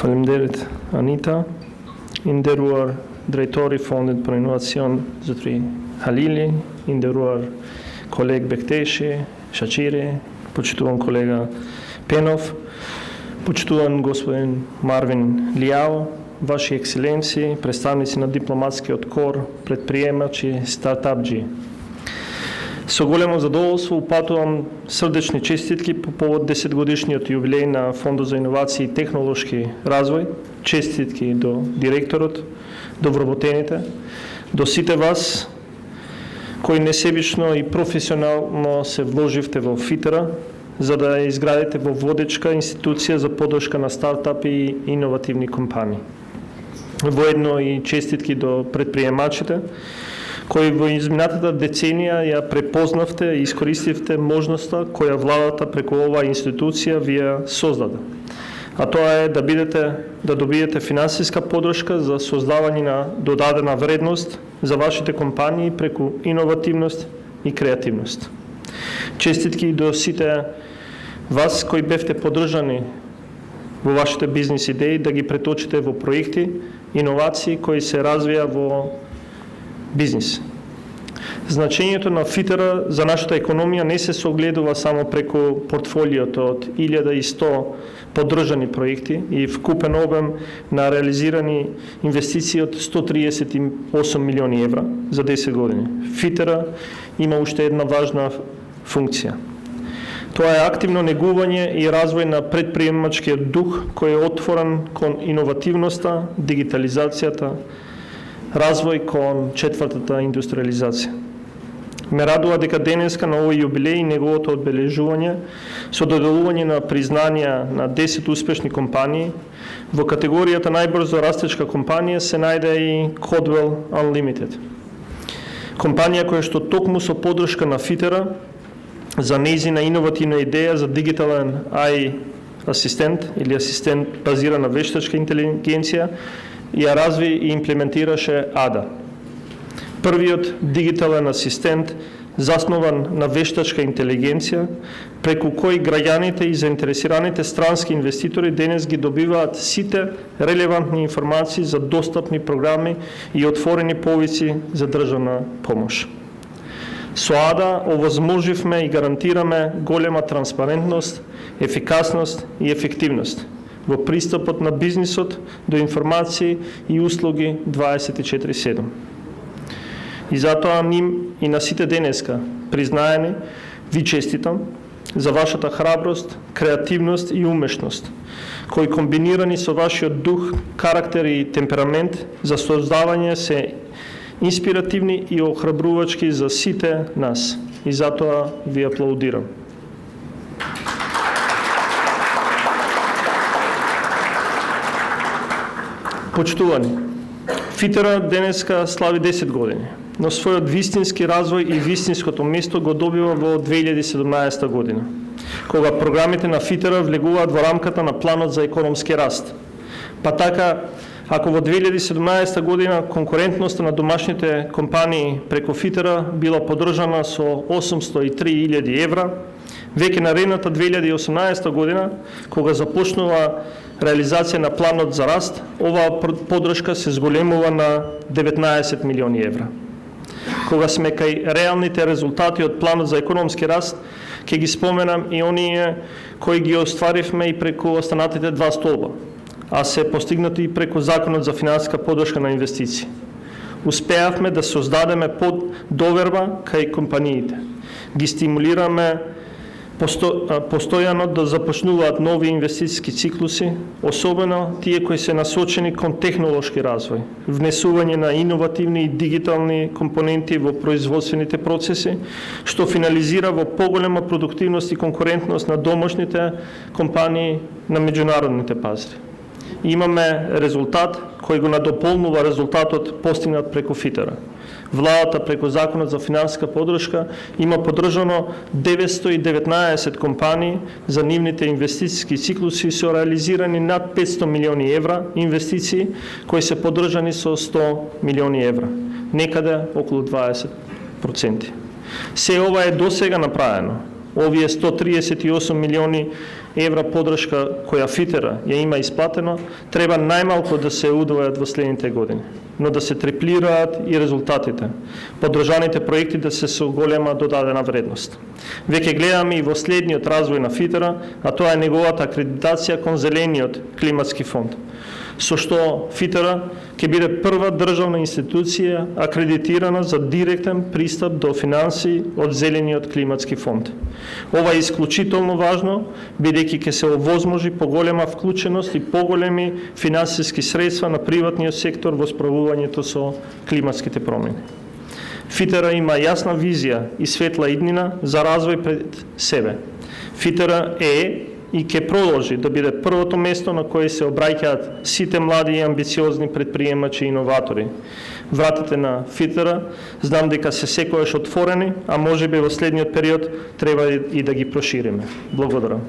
Faleminderit, Anita. Nderuar drejtori i Fondit për Inovacion, zotri Halili, nderuar koleg Bekteshi, Shaqiri, почитуван колега Пенов, почитуван господин Марвин Лияо, Ваши екселенции, представници на дипломатскиот кор, предприемачи, стартапджи. Со големо задоволство упатувам срдечни честитки по повод 10-годишниот јубилеј на Фондот за иновации и технолошки развој. Честитки до директорот, до вработените, до сите вас кои несебично и професионално се вложивте во ФИТЕРА, за да ја изградите во водечка институција за поддршка на стартапи и иновативни компании. Воедно и честитки до предприемачите, кои во изминатата деценија ја препознавте и искористивте можноста која владата преку оваа институција ви ја создаде. А тоа е да добиете финансиска поддршка за создавање на додадена вредност за вашите компании преку иновативност и креативност. Честитки до сите вас кои бевте поддржани во вашите бизнес идеи да ги преточите во проекти, иновации кои се развија во бизнес. Значењето на ФИТЕРА за нашата економија не се согледува само преку портфолиото од 1100 поддржани проекти и вкупен обем на реализирани инвестиции од 138 милиони евра за 10 години. ФИТЕРА има уште една важна функција. Тоа е активно негување и развој на предприемачкиот дух кој е отворен кон иновативноста, дигитализацијата, развој кон четвртата индустриализација. Ме радува дека денеска на овој јубилеј и неговото одбележување со доделување на признанија на 10 успешни компании, во категоријата најбрзо растечка компанија се најде и Codwell Unlimited. Компанија која што токму со поддршка на ФИТЕРА за нејзина иновативна идеја за дигитален AI асистент или асистент базиран на вештачка интелигенција ја разви и имплементираше АДА. Првиот дигитален асистент заснован на вештачка интелигенција, преку кој граѓаните и заинтересираните странски инвеститори денес ги добиваат сите релевантни информации за достапни програми и отворени повици за државна помош. Со АДА овозможивме и гарантираме голема транспарентност, ефикасност и ефективност во пристапот на бизнисот до информации и услуги 24/7. И затоа ним и на сите денеска признаени ви честитам за вашата храброст, креативност и умешност, кои комбинирани со вашиот дух, карактер и темперамент за создавање се инспиративни и охрабрувачки за сите нас. И затоа ви аплаудирам. Почитувани, ФИТЕРА денеска слави 10 години, но својот вистински развој и вистинското место го добива во 2017 година, кога програмите на ФИТЕРА влегуваат во рамката на планот за економски раст. Па така, ако во 2017 година конкурентноста на домашните компании преку ФИТЕРА била поддржана со 803.000 евра, веќе наредната 2018 година, кога започнува реализација на планот за раст, оваа поддршка се зголемува на 19 милиони евра. Кога сме кај реалните резултати од планот за економски раст, ќе ги споменам и оние кои ги остваривме и преку останатите два столба, а се постигнати и преку Законот за финансиска поддршка на инвестиции. Успеавме да создадеме доверба кај компаниите. Ги стимулираме постојано да започнуваат нови инвестициски циклуси, особено тие кои се насочени кон технолошки развој, внесување на иновативни и дигитални компоненти во производствените процеси, што финализира во поголема продуктивност и конкурентност на домашните компании на меѓународните пазари. Имаме резултат кој го надополнува резултатот постигнат преку ФИТЕРА. Владата преку Законот за финансиска поддршка има поддржано 919 компании за нивните инвестициски циклуси со реализирани над 500 милиони евра инвестиции кои се поддржани со 100 милиони евра, некаде околу 20%. Се ова е досега направено, овие 138 милиони евра подршка која ФИТЕРа ја има исплатено, треба најмалку да се удвојат во следните години, но да се триплираат и резултатите, поддржаните проекти да се со голема додадена вредност. Веќе гледаме и во следниот развој на ФИТЕРа, а тоа е неговата акредитација кон Зелениот климатски фонд, со што ФИТЕРа ќе биде прва државна институција акредитирана за директен пристап до финансии од Зелениот климатски фонд. Ова е исклучително важно, бидејќи ќе се овозможи поголема вклученост и поголеми финансиски средства на приватниот сектор во справувањето со климатските промени. ФИТЕРа има јасна визија и светла иднина за развој пред себе. ФИТЕРа е и ќе продолжи да биде првото место на кое се обраќаат сите млади и амбициозни предприемачи и иноватори. Вратите на ФИТЕРа знам дека се секогаш отворени, а можеби во следниот период треба и да ги прошириме. Благодарам.